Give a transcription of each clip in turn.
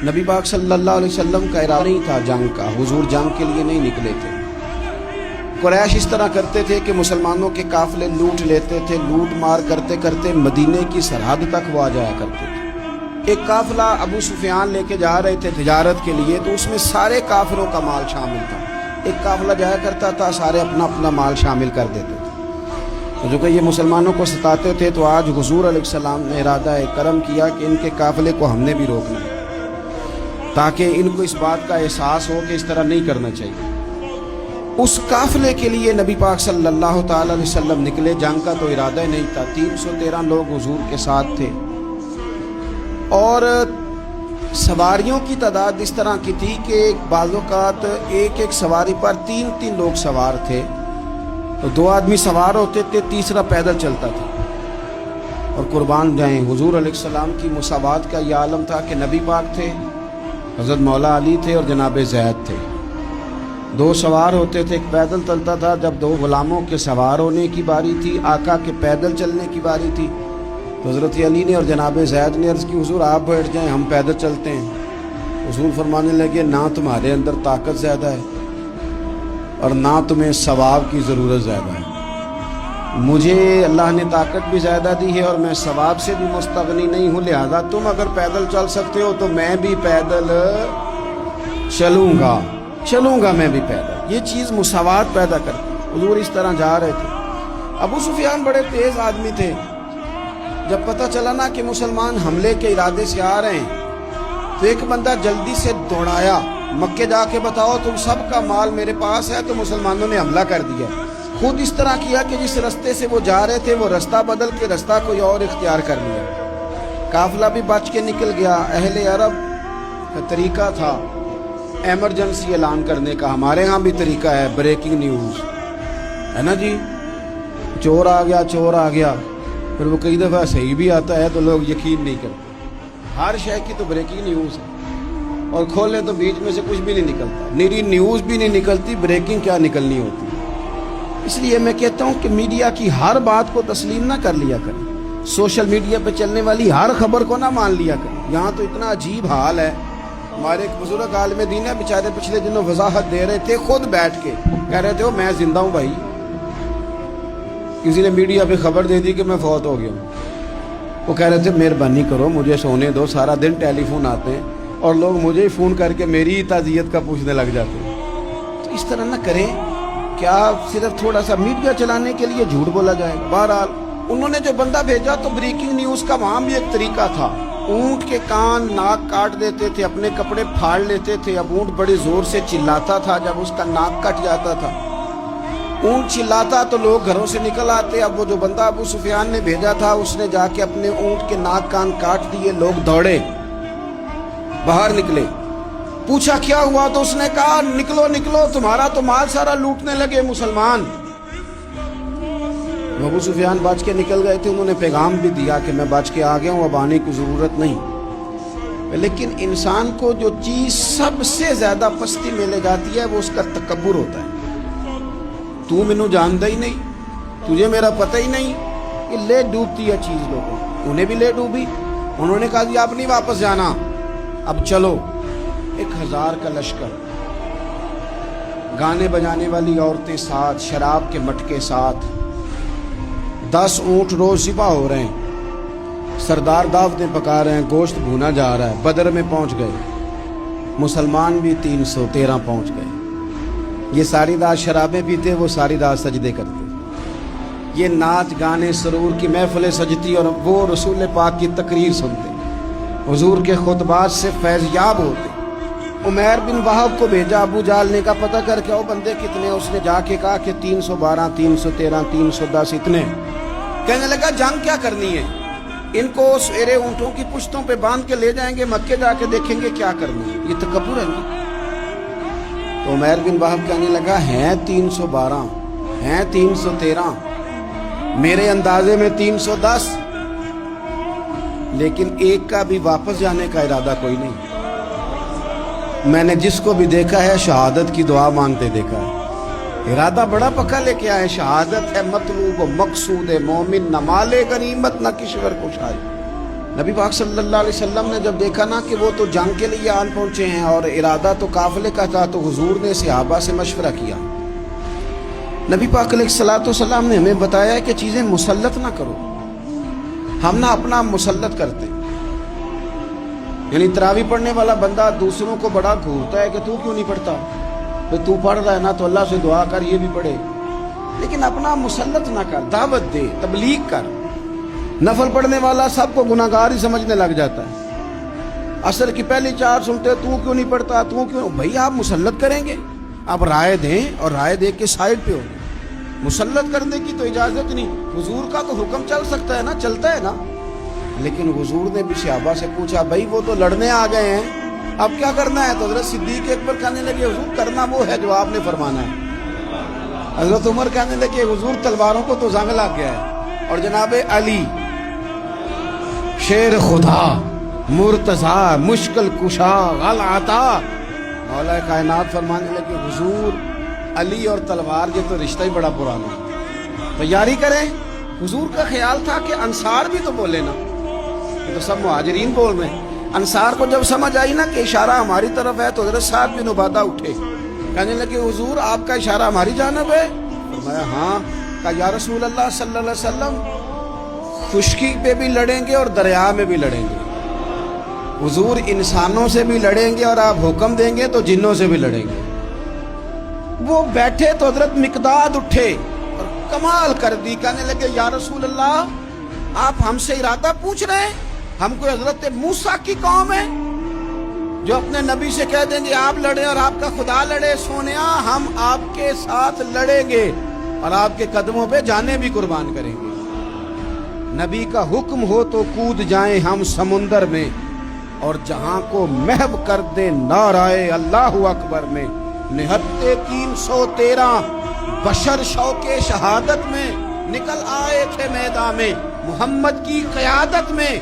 نبی پاک صلی اللہ علیہ وسلم کا ارادہ نہیں تھا جنگ کا، حضور جنگ کے لیے نہیں نکلے تھے۔ قریش اس طرح کرتے تھے کہ مسلمانوں کے قافلے لوٹ لیتے تھے، لوٹ مار کرتے کرتے مدینے کی سرحد تک وہ آ جایا کرتے تھے۔ ایک قافلہ ابو سفیان لے کے جا رہے تھے تجارت کے لیے، تو اس میں سارے کافروں کا مال شامل تھا۔ ایک قافلہ جایا کرتا تھا، سارے اپنا اپنا مال شامل کر دیتے تھے۔ تو جو کہ یہ مسلمانوں کو ستاتے تھے، تو آج حضور علیہ السلام نے ارادہ کرم کیا کہ ان کے قافلے کو ہم نے بھی روکنا ہے، تاکہ ان کو اس بات کا احساس ہو کہ اس طرح نہیں کرنا چاہیے۔ اس قافلے کے لیے نبی پاک صلی اللہ تعالی علیہ وسلم نکلے، جنگ کا تو ارادہ ہی نہیں تھا۔ 313 لوگ حضور کے ساتھ تھے، اور سواریوں کی تعداد اس طرح کی تھی کہ بعض اوقات ایک ایک سواری پر 3 لوگ سوار تھے، تو 2 آدمی سوار ہوتے تھے، تیسرا پیدل چلتا تھا۔ اور قربان جائیں، حضور علیہ السلام کی مساوات کا یہ عالم تھا کہ نبی پاک تھے، حضرت مولا علی تھے اور جناب زید تھے۔ 2 سوار ہوتے تھے، ایک پیدل چلتا تھا۔ جب 2 غلاموں کے سوار ہونے کی باری تھی، آقا کے پیدل چلنے کی باری تھی، تو حضرت علی نے اور جناب زید نے عرض کی، حضور آپ بیٹھ جائیں، ہم پیدل چلتے ہیں۔ حضور فرمانے لگے، نہ تمہارے اندر طاقت زیادہ ہے اور نہ تمہیں ثواب کی ضرورت زیادہ ہے۔ مجھے اللہ نے طاقت بھی زیادہ دی ہے اور میں ثواب سے بھی مستغنی نہیں ہوں، لہذا تم اگر پیدل چل سکتے ہو تو میں بھی پیدل چلوں گا میں بھی پیدل۔ یہ چیز مساوات پیدا کرتی۔ حضور اس طرح جا رہے تھے۔ ابو سفیان بڑے تیز آدمی تھے، جب پتہ چلا نا کہ مسلمان حملے کے ارادے سے آ رہے ہیں، تو ایک بندہ جلدی سے دوڑایا، مکے جا کے بتاؤ تم سب کا مال میرے پاس ہے۔ تو مسلمانوں نے حملہ کر دیا۔ خود اس طرح کیا کہ جس رستے سے وہ جا رہے تھے وہ رستہ بدل کے رستہ کوئی اور اختیار کر لیا۔ قافلہ بھی بچ کے نکل گیا۔ اہل عرب کا طریقہ تھا ایمرجنسی اعلان کرنے کا، ہمارے ہاں بھی طریقہ ہے بریکنگ نیوز، ہے نا جی، چور آ گیا۔ پھر وہ کئی دفعہ صحیح بھی آتا ہے تو لوگ یقین نہیں کرتے۔ ہر شے کی تو بریکنگ نیوز ہے، اور کھولے تو بیچ میں سے کچھ بھی نہیں نکلتا، نیری نیوز بھی نہیں نکلتی، بریکنگ کیا نکلنی ہوتی۔ اس لیے میں کہتا ہوں کہ میڈیا کی ہر بات کو تسلیم نہ کر لیا کریں، سوشل میڈیا پہ چلنے والی ہر خبر کو نہ مان لیا کریں۔ یہاں تو اتنا عجیب حال ہے، ہمارے ایک بزرگ عالم دین ہے، بیچارے پچھلے دنوں وضاحت دے رہے تھے، خود بیٹھ کے کہہ رہے تھے میں زندہ ہوں بھائی، کسی نے میڈیا پہ خبر دے دی کہ میں فوت ہو گیا ہوں۔ وہ کہہ رہے تھے مہربانی کرو مجھے سونے دو، سارا دن ٹیلی فون آتے ہیں اور لوگ مجھے ہی فون کر کے میری ہی تعزیت کا پوچھنے لگ جاتے ہیں۔ تو اس طرح نہ کریں، کیا صرف تھوڑا سا میڈیا چلانے کے لیے جھوٹ بولا جائے؟ بہرحال انہوں نے جو بندہ بھیجا تو بریکنگ نیوز کا وہاں بھی ایک طریقہ تھا۔ اونٹ کے کان ناک کاٹ دیتے تھے، اپنے کپڑے پھاڑ لیتے تھے۔ اب اونٹ بڑے زور سے چلاتا تھا، جب اس کا ناک کٹ جاتا تھا، اونٹ چلاتا تو لوگ گھروں سے نکل آتے۔ اب وہ جو بندہ ابو سفیان نے بھیجا تھا، اس نے جا کے اپنے اونٹ کے ناک کان کاٹ دیے۔ لوگ دوڑے، باہر نکلے، پوچھا کیا ہوا، تو اس نے کہا نکلو تمہارا تو مال سارا لوٹنے لگے مسلمان۔ ابو سفیان بچ کے نکل گئے تھے، انہوں نے پیغام بھی دیا کہ میں بچ کے آ گیا ہوں، اب آنے کی ضرورت نہیں۔ لیکن انسان کو جو چیز سب سے زیادہ پستی میں لے جاتی ہے وہ اس کا تکبر ہوتا ہے۔ تو مینوں جانتا ہی نہیں، تجھے میرا پتہ ہی نہیں، کہ لے ڈوبتی ہے چیز لوگوں۔ انہیں بھی لے ڈوبی، انہوں نے کہا جی آپ نہیں واپس جانا، اب چلو۔ 1000 کا لشکر، گانے بجانے والی عورتیں ساتھ، شراب کے مٹکے ساتھ، 10 اونٹ روز ذبح ہو رہے ہیں، سردار دعوتیں پکا رہے ہیں، گوشت بھونا جا رہا ہے۔ بدر میں پہنچ گئے، مسلمان بھی 313 پہنچ گئے۔ یہ ساری رات شرابیں پیتے، وہ ساری رات سجدے کرتے۔ یہ ناچ گانے سرور کی محفلیں سجتی اور وہ رسول پاک کی تقریر سنتے، حضور کے خطبات سے فیض یاب ہوتے۔ عمیر بن وہب کو بھیجا ابو جہل نے کہا پتہ کر کے او بندے کتنے، اس نے جا کے کہا کہ 312 313 310 اتنے۔ کہنے لگا جنگ کیا کرنی ہے، ان کو سویرے اونٹوں کی پشتوں پہ باندھ کے لے جائیں گے، مکے جا کے دیکھیں گے کیا کرنا ہے۔ یہ تکبر ہے نا۔ تو عمیر بن وہب کہنے لگا ہیں 312 ہیں 313، میرے اندازے میں 310، لیکن ایک کا بھی واپس جانے کا ارادہ کوئی نہیں۔ میں نے جس کو بھی دیکھا ہے شہادت کی دعا مانگتے دیکھا ہے، ارادہ بڑا پکا لے کے آئے، شہادت ہے مطلوب و مقصود ہے مومن، نہ مال غنیمت نہ کشور کشائی۔ نبی پاک صلی اللہ علیہ وسلم نے جب دیکھا نا کہ وہ تو جنگ کے لیے آن پہنچے ہیں اور ارادہ تو قافلے کا تھا، تو حضور نے صحابہ سے مشورہ کیا. نبی پاک علیہ الصلوۃ والسلام نے ہمیں بتایا ہے کہ چیزیں مسلط نہ کرو. ہم نہ اپنا مسلط کرتے ہیں، یعنی تراویح پڑھنے والا بندہ دوسروں کو بڑا گھورتا ہے کہ تو کیوں نہیں پڑھتا، تو پڑھ رہا ہے نا تو اللہ سے دعا کر یہ بھی پڑھے. لیکن اپنا مسلط نہ کر، دعوت دے، تبلیغ کر. نفل پڑھنے والا سب کو گناہگار ہی سمجھنے لگ جاتا ہے. عصر کی پہلی 4 سنتے تو کیوں نہیں پڑھتا، تو کیوں. بھائی آپ مسلط کریں گے، آپ رائے دیں اور رائے دے کے سائڈ پہ ہو. مسلط کرنے کی تو اجازت نہیں. حضور کا تو حکم چل سکتا ہے نا، چلتا ہے نا. لیکن حضور نے بھی صحابہ سے پوچھا، بھائی وہ تو لڑنے آ گئے ہیں، اب کیا کرنا ہے؟ تو حضرت صدیق اکبر کہنے لگے، حضور کرنا وہ ہے جو آپ نے فرمانا ہے. حضرت عمر کہنے لگے، حضور تلواروں کو تو زنگ لگ گیا ہے. اور جناب علی شیر خدا مرتضی مشکل کشا غل عطا، مولا کائنات فرمانے لگے، حضور علی اور تلوار یہ تو رشتہ ہی بڑا پرانا ہے، تیاری کریں. حضور کا خیال تھا کہ انصار بھی تو بولے نا، تو سب مہاجرین بول رہے ہیں. انصار کو جب سمجھ آئی نا کہ اشارہ ہماری طرف ہے تو حضرت سعد بن عبادہ اٹھے، کہنے لگے، حضور آپ کا اشارہ ہماری جانب ہے؟ فرمایا ہاں. کہا یا رسول اللہ صلی اللہ علیہ وسلم، خشکی پہ بھی لڑیں گے اور دریا میں بھی لڑیں گے. حضور انسانوں سے بھی لڑیں گے اور آپ حکم دیں گے تو جنوں سے بھی لڑیں گے. وہ بیٹھے تو حضرت مقداد اٹھے اور کمال کر دی، کہنے لگے یا رسول اللہ آپ ہم سے ارادہ پوچھ رہے ہیں؟ ہم کوئی حضرت موسیٰ کی قوم ہے جو اپنے نبی سے کہہ دیں گے آپ لڑیں اور آپ کا خدا لڑے؟ سونیا ہم آپ کے ساتھ لڑیں گے اور آپ کے قدموں پہ جانیں بھی قربان کریں گے. نبی کا حکم ہو تو کود جائیں ہم سمندر میں اور جہاں کو محو کر دے نعرہ اللہ اکبر میں. نہتے 313 بشر شوق شہادت میں نکل آئے تھے میدان میں محمد کی قیادت میں.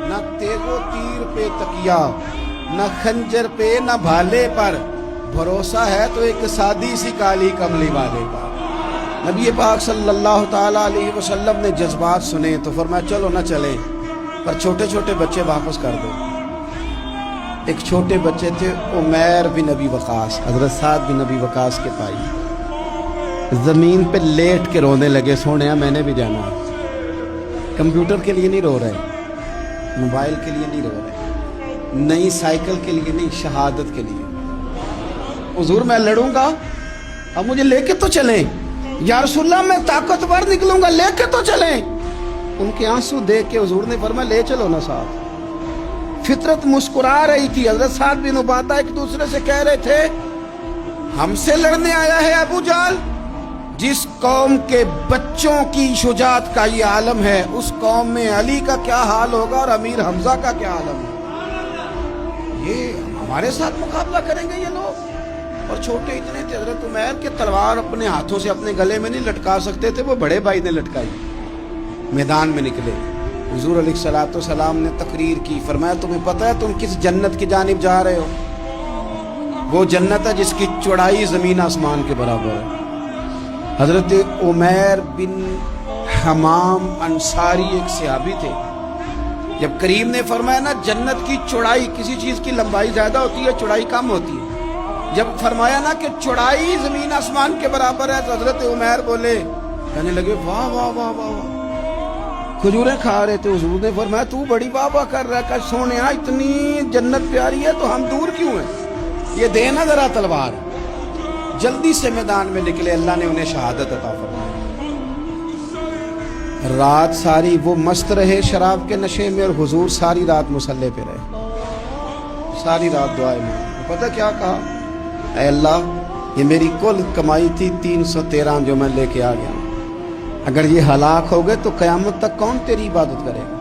نہ تیغ و تیر پہ تکیا، نہ خنجر پہ، نہ بھالے پر، بھروسہ ہے تو ایک سادی سی کالی کملی والے پر. نبی پاک صلی اللہ تعالیٰ علیہ وسلم نے جذبات سنے تو فرمایا چلو نہ چلیں، پر چھوٹے چھوٹے بچے واپس کر دو. ایک چھوٹے بچے تھے عمیر بن ابی وقاص، حضرت سعد بن ابی وقاص کے بھائی، زمین پہ لیٹ کے رونے لگے، سونے میں نے بھی جانا ہے. کمپیوٹر کے لیے نہیں رو رہے، موبائل کے لیے نہیں رو رہے، نئی سائیکل کے لیے نہیں، شہادت کے لیے. حضور میں لڑوں گا، اب مجھے لے کے تو چلیں. یا رسول اللہ میں طاقتور نکلوں گا، لے کے تو چلیں. ان کے آنسو دیکھ کے حضور نے فرمایا لے چلو نا ساتھ. فطرت مسکرا رہی تھی. حضرت سعد بن عبادہ ایک دوسرے سے کہہ رہے تھے ہم سے لڑنے آیا ہے ابو جہل. جس قوم کے بچوں کی شجاعت کا یہ عالم ہے، اس قوم میں علی کا کیا حال ہوگا اور امیر حمزہ کا کیا عالم ہے. یہ ہمارے ساتھ مقابلہ کریں گے یہ لوگ. اور چھوٹے اتنے تھے حضرت عمیر کے تلوار اپنے ہاتھوں سے اپنے گلے میں نہیں لٹکا سکتے تھے، وہ بڑے بھائی نے لٹکائی. میدان میں نکلے، حضور علیہ الصلوۃ والسلام نے تقریر کی. فرمایا تمہیں پتہ ہے تم کس جنت کی جانب جا رہے ہو؟ وہ جنت ہے جس کی چوڑائی زمین آسمان کے برابر ہے. حضرت عمیر بن حمام انصاری ایک صحابی تھے. جب کریم نے فرمایا نا جنت کی چوڑائی، کسی چیز کی لمبائی زیادہ ہوتی ہے چوڑائی کم ہوتی ہے، جب فرمایا نا کہ چوڑائی زمین آسمان کے برابر ہے تو حضرت عمیر بولے، کہنے لگے واہ واہ واہ واہ واہ. کھجوریں کھا رہے تھے. حضور نے فرمایا تو بڑی واہ واہ کر رہا ہے، کہ سونیا اتنی جنت پیاری ہے تو ہم دور کیوں ہیں؟ یہ دینا ذرا تلوار. جلدی سے میدان میں نکلے، اللہ نے انہیں شہادت عطا فرمائی. رات ساری وہ مست رہے شراب کے نشے میں، اور حضور ساری رات مصلی پہ رہے، ساری رات دعائیں میں. پتہ کیا کہا؟ اے اللہ یہ میری کل کمائی تھی 313 جو میں لے کے آ گیا، اگر یہ ہلاک ہو گئے تو قیامت تک کون تیری عبادت کرے گا؟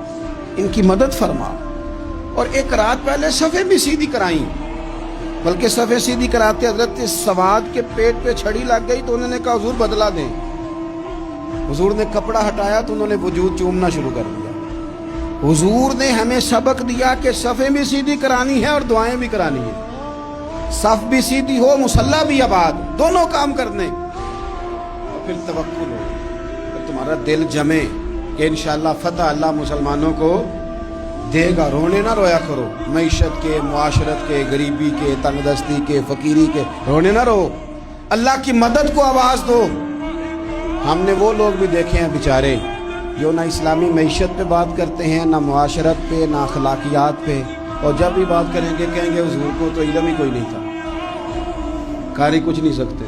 ان کی مدد فرما. اور ایک رات پہلے صفیں بھی سیدھی کرائیں، بلکہ صفیں سیدھی کراتے حضرت سواد کے پیٹ پہ چھڑی لگ گئی تو انہوں نے کہا حضور بدلا دیں. حضور نے کپڑا ہٹایا تو انہوں نے وجود چومنا شروع کر دیا. حضور نے ہمیں سبق دیا کہ صفیں بھی سیدھی کرانی ہے اور دعائیں بھی کرانی ہیں. صف بھی سیدھی ہو، مصلی بھی آباد، دونوں کام کرنے. اور پھر توکل ہو، پھر تمہارا دل جمے کہ انشاءاللہ فتح اللہ مسلمانوں کو دے گا. رونے نہ رویا کرو, معیشت کے, معاشرت کے, غریبی کے, تنگ دستی کے, فقیری کے رونے نہ رو. اللہ کی مدد کو آواز دو. ہم نے وہ لوگ بھی دیکھے ہیں بیچارے جو نہ اسلامی معیشت پہ بات کرتے ہیں, نہ معاشرت پہ, نہ اخلاقیات پہ, اور جب بھی بات کریں گے کہیں گے حضور کو تو علم ہی کوئی نہیں تھا, قاری کچھ نہیں سکتے,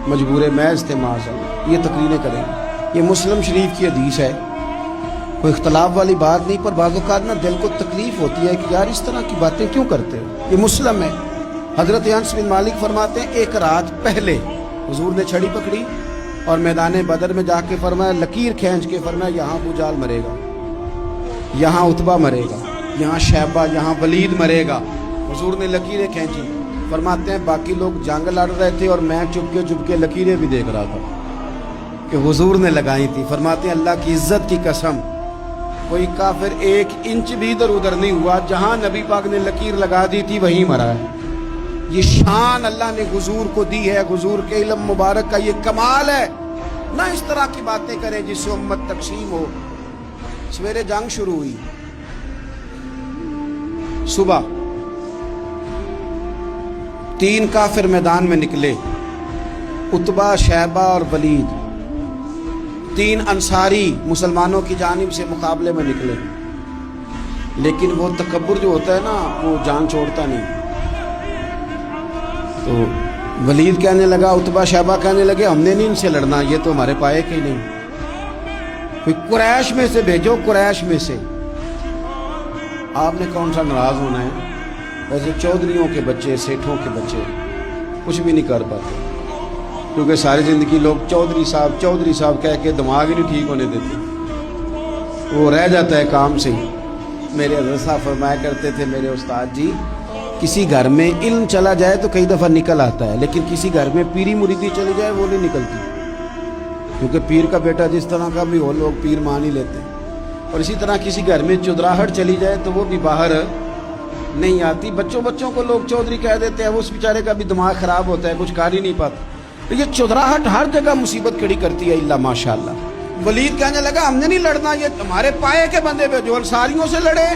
مجبور محض تھے معاذ. یہ تقریریں کریں گے. یہ مسلم شریف کی حدیث ہے, کوئی اختلاف والی بات نہیں, پر بعض اوقات نا دل کو تکلیف ہوتی ہے کہ یار اس طرح کی باتیں کیوں کرتے ہو. یہ مسلم ہے. حضرت انس بن مالک فرماتے ہیں ایک رات پہلے حضور نے چھڑی پکڑی اور میدان بدر میں جا کے فرمایا, لکیر کھینچ کے فرمایا یہاں ابو جہل مرے گا, یہاں عتبہ مرے گا, یہاں شیبہ, یہاں ولید مرے گا. حضور نے لکیریں کھینچی. فرماتے ہیں باقی لوگ جنگ لڑ رہے تھے اور میں چپ کے لکیریں بھی دیکھ رہا تھا کہ حضور نے لگائی تھی. فرماتے ہیں اللہ کی عزت کی قسم کوئی کافر 1 انچ بھی ادھر ادھر نہیں ہوا, جہاں نبی پاک نے لکیر لگا دی تھی وہیں مرا ہے. یہ شان اللہ نے حضور کو دی ہے, حضور کے علم مبارک کا یہ کمال ہے. نہ اس طرح کی باتیں کریں جس سے امت تقسیم ہو. سویرے جنگ شروع ہوئی, صبح 3 کافر میدان میں نکلے, عتبہ, شیبہ اور ولید. 3 انصاری مسلمانوں کی جانب سے مقابلے میں نکلے, لیکن وہ تکبر جو ہوتا ہے نا وہ جان چھوڑتا نہیں. تو ولید کہنے لگا, عتبہ شیبہ کہنے لگے ہم نے نہیں ان سے لڑنا, یہ تو ہمارے پائے کے ہی نہیں, کوئی قریش میں سے بھیجو, قریش میں سے. آپ نے کون سا ناراض ہونا ہے, ویسے چودھریوں کے بچے, سیٹھوں کے بچے کچھ بھی نہیں کر پاتے, کیونکہ ساری زندگی لوگ چودھری صاحب کہہ کے دماغ ہی نہیں ٹھیک ہونے دیتے, وہ رہ جاتا ہے کام سے. میرے حضرت صاحب فرمایا کرتے تھے, میرے استاد جی, کسی گھر میں علم چلا جائے تو کئی دفعہ نکل آتا ہے, لیکن کسی گھر میں پیری مریدی چلی جائے وہ نہیں نکلتی, کیونکہ پیر کا بیٹا جس طرح کا بھی ہو لوگ پیر مان ہی لیتے ہیں. اور اسی طرح کسی گھر میں چودراہٹ چلی جائے تو وہ بھی باہر نہیں آتی. بچوں کو لوگ چودھری کہہ دیتے ہیں, اس بیچارے کا بھی دماغ خراب ہوتا ہے, کچھ کر ہی نہیں پاتا. تو یہ چودراہٹ ہر جگہ مصیبت کھڑی کرتی ہے الا ماشاءاللہ. ولید کہنے لگا ہم نے نہیں لڑنا, یہ ہمارے پائے کے بندے پہ جو انصاریوں سے لڑے.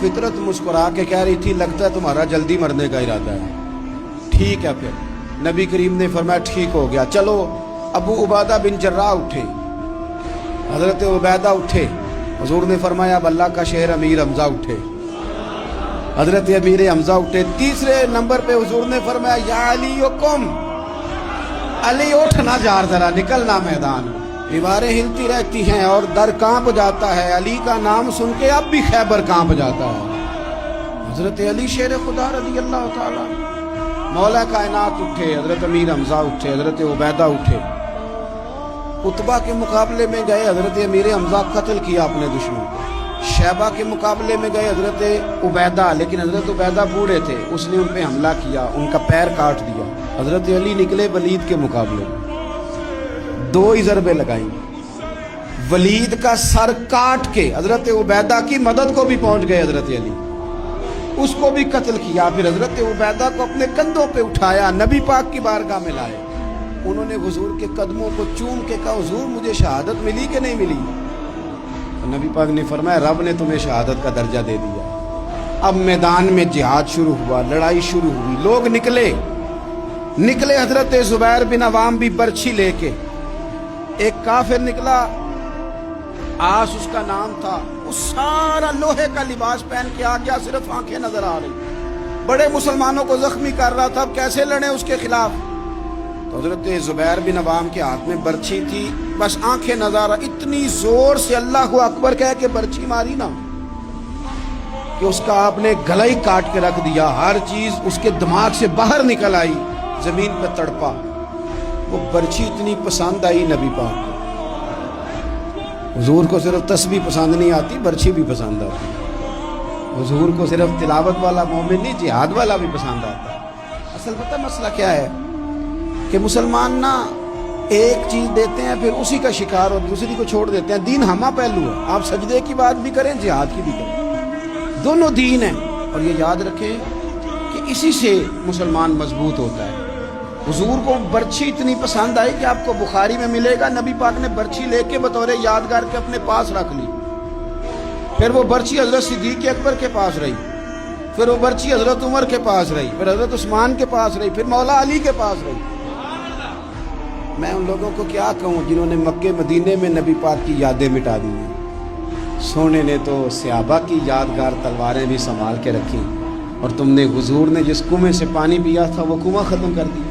فطرت مسکرا کے کہہ رہی تھی لگتا ہے تمہارا جلدی مرنے کا ارادہ ہے. ٹھیک ہے. پھر نبی کریم نے فرمایا ٹھیک ہو گیا, چلو. ابو عبیدہ بن جراح اٹھے, حضرت عبیدہ اٹھے. حضور نے فرمایا اب اللہ کا شہر امیر حمزہ اٹھے, حضرت امیر حمزہ اٹھے. تیسرے نمبر پہ حضور نے فرمایا یا علی کم, علی اٹھنا جار, ذرا نکلنا میدان. دیواریں ہلتی رہتی ہیں اور در کانپ جاتا ہے, علی کا نام سن کے اب بھی خیبر کانپ جاتا ہے. حضرت علی شیر خدا رضی اللہ تعالی, مولا کائنات اٹھے, حضرت امیر حمزہ اٹھے, حضرت عبیدہ اٹھے. عتبہ کے مقابلے میں گئے, حضرت امیر حمزہ قتل کیا اپنے دشمن کو. شیبہ کے مقابلے میں گئے حضرت عبیدہ, لیکن حضرت عبیدہ بوڑھے تھے, اس نے ان پہ حملہ کیا, ان کا پیر کاٹ دیا. حضرت علی نکلے ولید کے مقابلے میں, 2 ہی ضربیں لگائیں, ولید کا سر کاٹ کے حضرت عبیدہ کی مدد کو بھی پہنچ گئے حضرت علی, اس کو بھی قتل کیا. پھر حضرت عبیدہ کو اپنے کندھوں پہ اٹھایا, نبی پاک کی بارگاہ میں لائے. انہوں نے حضور کے قدموں کو چوم کے کہا حضور مجھے شہادت ملی کہ نہیں ملی؟ نبی پاک نے فرمایا رب نے تمہیں شہادت کا درجہ دے دیا. اب میدان میں جہاد شروع ہوا, لڑائی شروع ہوئی, لوگ نکلے. حضرت زبیر بن عوام بھی برچھی لے کے. ایک کافر نکلا, آس اس کا نام تھا, اس سارا لوہے کا لباس پہن کے آ گیا, صرف آنکھیں نظر آ رہی, بڑے مسلمانوں کو زخمی کر رہا تھا. اب کیسے لڑیں اس کے خلاف؟ تو حضرت زبیر بن عوام کے ہاتھ میں برچھی تھی, بس آنکھیں نظر آ, اتنی زور سے اللہ اکبر کہہ کے برچھی ماری نا کہ اس کا آپ نے گلا ہی کاٹ کے رکھ دیا. ہر چیز اس کے دماغ سے باہر نکل آئی, زمین پہ تڑپا. وہ برچھی اتنی پسند آئی نبی پاک کو. حضور کو صرف تسبیح پسند نہیں آتی, برچھی بھی پسند آتی. حضور کو صرف تلاوت والا مومن نہیں, جہاد والا بھی پسند آتا. اصل پتہ مسئلہ کیا ہے کہ مسلمان نا ایک چیز دیتے ہیں پھر اسی کا شکار اور دوسری کو چھوڑ دیتے ہیں. دین ہما پہلو ہے, آپ سجدے کی بات بھی کریں, جہاد کی بھی کریں, دونوں دین ہیں. اور یہ یاد رکھیں کہ اسی سے مسلمان مضبوط ہوتا ہے. حضور کو برچھی اتنی پسند آئی کہ آپ کو بخاری میں ملے گا, نبی پاک نے برچھی لے کے بطور یادگار کے اپنے پاس رکھ لی. پھر وہ برچی حضرت صدیق اکبر کے پاس رہی، پھر وہ برچی حضرت عمر کے پاس رہی، پھر حضرت عثمان کے پاس رہی، پھر مولا علی کے پاس رہی۔ میں ان لوگوں کو کیا کہوں جنہوں نے مکے مدینے میں نبی پاک کی یادیں مٹا دی ہیں۔ سونے نے تو صحابہ کی یادگار تلواریں بھی سنبھال کے رکھی، اور تم نے حضور نے جس کنویں سے پانی پیا تھا وہ کنواں ختم کر دیا،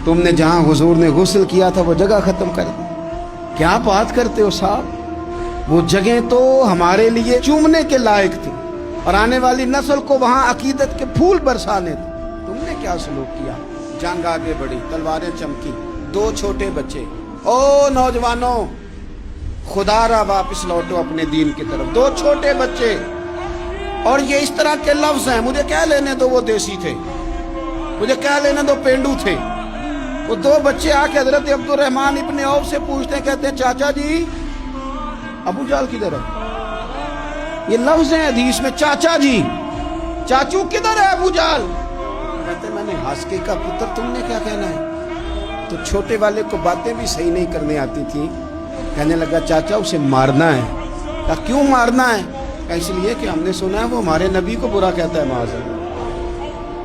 تم نے جہاں حضور نے غسل کیا تھا وہ جگہ ختم کر دی۔ کیا بات کرتے ہو صاحب، وہ جگہیں تو ہمارے لیے چومنے کے لائق تھی اور آنے والی نسل کو وہاں عقیدت کے پھول برسانے تھے۔ تم نے کیا سلوک کیا؟ جنگ آگے بڑھی، تلواریں چمکی، 2 چھوٹے بچے۔ او نوجوانوں، خدا را واپس لوٹو اپنے دین کی طرف۔ 2 چھوٹے بچے، اور یہ اس طرح کے لفظ ہیں، مجھے کیا لینے دو وہ دیسی تھے، مجھے کیا لینے دو پینڈو تھے۔ وہ 2 بچے آ کے حضرت عبد الرحمن ابن عوف سے پوچھتے ہیں، کہتے ہیں چاچا جی ابو جہل کدھر ہے؟ یہ لفظ ہیں حدیث میں، چاچا جی، چاچو کدھر ہے ابو جہل؟ کہتے ہیں میں نے ہاسکے کا پتر، تم نے کیا کہنا ہے؟ تو چھوٹے والے کو باتیں بھی صحیح نہیں کرنے آتی تھی، کہنے لگا چاچا اسے مارنا ہے۔ کہا کیوں مارنا ہے؟ کہا اس لیے کہ ہم نے سنا ہے وہ ہمارے نبی کو برا کہتا ہے معاذ اللہ۔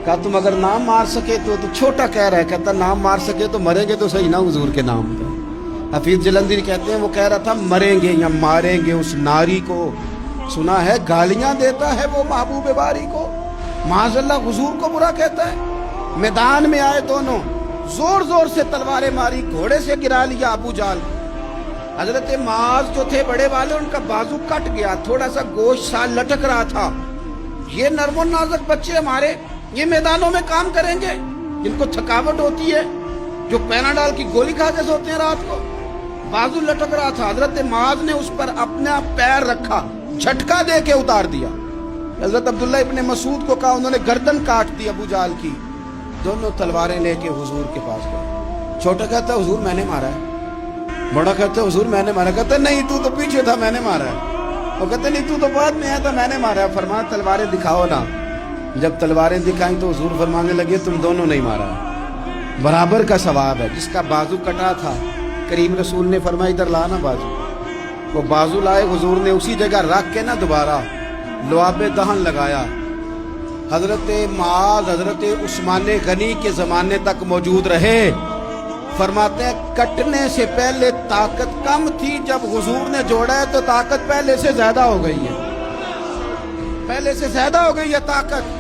کہا تم اگر نام مار سکے تو چھوٹا کہہ رہا ہے، کہتا نام مار سکے تو مریں گے تو صحیح نا حضور کے نام پہ۔ حفیظ جلندری کہتے ہیں وہ کہہ رہا تھا مریں گے یا ماریں گے اس ناری کو، سنا ہے گالیاں دیتا ہے وہ محبوب باری کو، معاذ اللہ حضور کو برا کہتا ہے۔ میدان میں آئے دونوں، زور زور سے تلواریں ماری، گھوڑے سے گرا لیا ابو جہل۔ حضرت معاذ جو تھے بڑے والے، ان کا بازو کٹ گیا، تھوڑا سا گوشت سا لٹک رہا تھا۔ یہ نرم و نازک بچے ہمارے، یہ میدانوں میں کام کریں گے؟ جن کو تھکاوٹ ہوتی ہے، جو پیناڈال کی گولی کھا کے سوتے ہیں رات کو، بازو لٹک رہا تھا۔ حضرت معاذ نے اس پر اپنا پیر رکھا، جھٹکا دے کے اتار دیا۔ حضرت عبداللہ ابن مسعود کو کہا، انہوں نے گردن کاٹ دی ابو جہل کی۔ دونوں تلواریں لے کے حضور کے پاس گئے۔ چھوٹا کہتا ہے حضور میں نے مارا ہے، بڑا کہتا ہے حضور میں نے مارا۔ کہتا ہے نہیں تو پیچھے تھا، میں نے مارا ہے۔ وہ کہتے نہیں تو بعد میں آیا تھا، میں نے مارا ہے۔ فرمایا تلواریں دکھاؤ نا۔ جب تلواریں دکھائیں تو حضور فرمانے لگے تم دونوں نہیں مارا ہے، برابر کا ثواب ہے۔ جس کا بازو کٹا تھا کریم رسول نے فرمایا ادھر لانا بازو، وہ بازو لائے، حضور نے اسی جگہ رکھ کے نا دوبارہ لعاب دہن لگایا۔ حضرت معاذ حضرت عثمان غنی کے زمانے تک موجود رہے۔ فرماتے ہیں کٹنے سے پہلے طاقت کم تھی، جب حضور نے جوڑا ہے تو طاقت پہلے سے زیادہ ہو گئی ہے، پہلے سے زیادہ ہو گئی ہے طاقت۔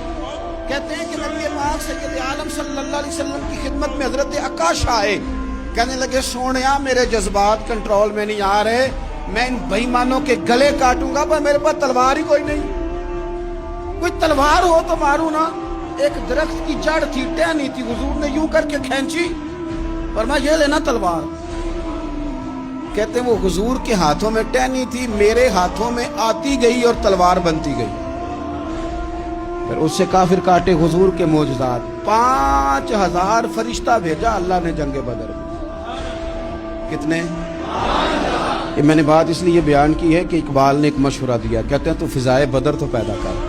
کہتے ہیں کہ نبی پاک سید عالم صلی اللہ علیہ وسلم کی خدمت میں حضرت عکاش آئے، کہنے لگے سونیا میرے جذبات کنٹرول میں نہیں آ رہے، میں ان بے ایمانوں کے گلے کاٹوں گا، پر میرے پاس تلوار ہی کوئی نہیں، کوئی تلوار ہو تو ماروں نا۔ ایک درخت کی جڑ تھی، ٹہنی تھی، حضور نے یوں کر کے کھینچی، فرمایا یہ لینا تلوار۔ کہتے ہیں وہ حضور کے ہاتھوں میں ٹہنی تھی، میرے ہاتھوں میں آتی گئی اور تلوار بنتی گئی۔ پھر اس سے کافر کاٹے حضور کے معجزات۔ 5000 فرشتہ بھیجا اللہ نے جنگ بدر میں۔ کتنے؟ یہ میں نے بات اس لیے بیان کی ہے کہ اقبال نے ایک مشورہ دیا، کہتے ہیں تو فضائے بدر تو پیدا کر،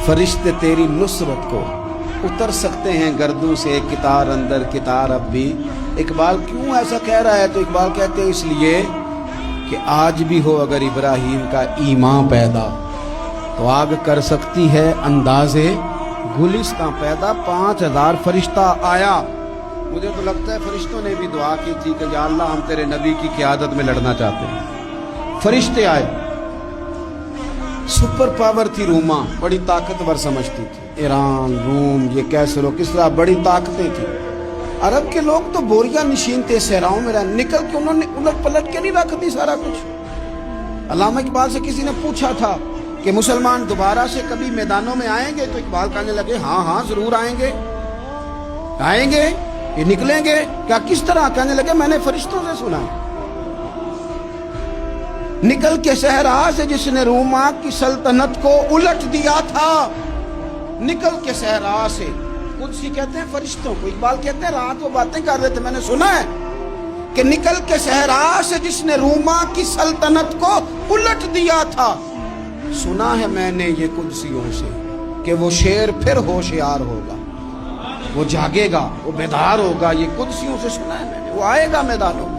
فرشتے تیری نصرت کو اتر سکتے ہیں گردوں سے، کتار اندر کتار اب بھی۔ اقبال کیوں ایسا کہہ رہا ہے؟ تو اقبال کہتے ہیں اس لیے کہ آج بھی ہو اگر ابراہیم کا ایمان پیدا تو آگ کر سکتی ہے انداز گلستاں پیدا۔ 5000 فرشتہ آیا۔ مجھے تو لگتا ہے فرشتوں نے بھی دعا کی تھی کہ یا اللہ ہم تیرے نبی کی قیادت میں لڑنا چاہتے ہیں۔ فرشتے آئے، سپر پاور تھی روما، بڑی طاقتور سمجھتی تھی، ایران، روم، یہ کیسر و کسرا، بڑی طاقتیں تھیں۔ عرب کے لوگ تو بوریا نشین تھے، صحراؤں میں نکل کے انہوں نے الٹ پلٹ کے نہیں رکھ دی سارا کچھ۔ علامہ اقبال سے کسی نے پوچھا تھا کہ مسلمان دوبارہ سے کبھی میدانوں میں آئیں گے؟ تو اقبال کہنے لگے ہاں ہاں ضرور آئیں گے، آئیں گے، یہ نکلیں گے۔ کیا کس طرح؟ کہنے لگے میں نے فرشتوں سے سنا ہے، نکل کے صحرا سے جس نے روما کی سلطنت کو الٹ دیا تھا، نکل کے صحرا سے۔ قدسی کہتے ہیں فرشتوں کو، اقبال کہتے ہیں رات وہ باتیں کر رہے تھے، میں نے سنا ہے کہ نکل کے صحرا سے جس نے روما کی سلطنت کو الٹ دیا تھا، سنا ہے میں نے یہ قدسیوں سے کہ وہ شیر پھر ہوشیار ہوگا، وہ جاگے گا، وہ بیدار ہوگا۔ یہ قدسیوں سے سنا ہے میں نے، وہ آئے گا میدانوں میں۔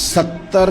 70